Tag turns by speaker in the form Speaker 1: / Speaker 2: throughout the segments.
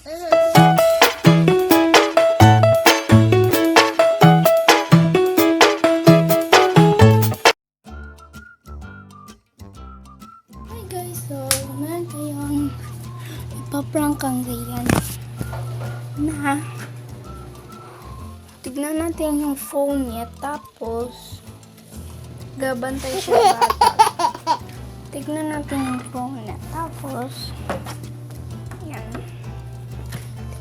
Speaker 1: Hi guys, so meron tayong ipaprank ang Ryan na tignan natin yung phone niya tapos gabantay siya bata. Tignan natin yung phone niya tapos yan.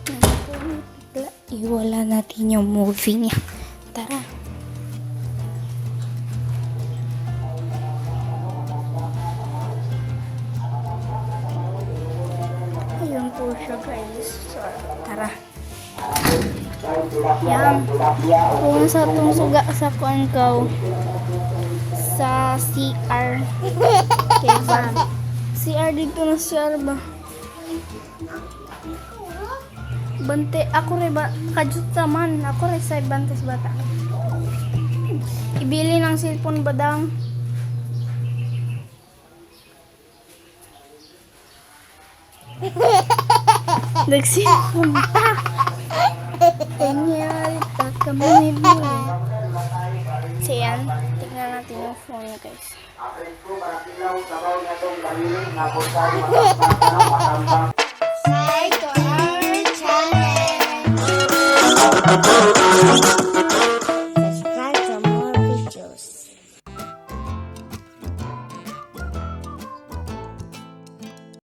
Speaker 1: Tignan natin, iwala natin yung movie niya. Tara. Ayun po siya guys. So, tara. Yan. Kung sa itong suga sa kuan ko sa CR. Okay ba? CR dito na CR ba? Bante, ako rin ba? Kajut naman. Ako rin sa bantes bata. Ibili ng cellphone ba dang? Nagcellphone pa. Kanyari pa kami buli. So yan, tignan natin yung phone niya guys. Psycho!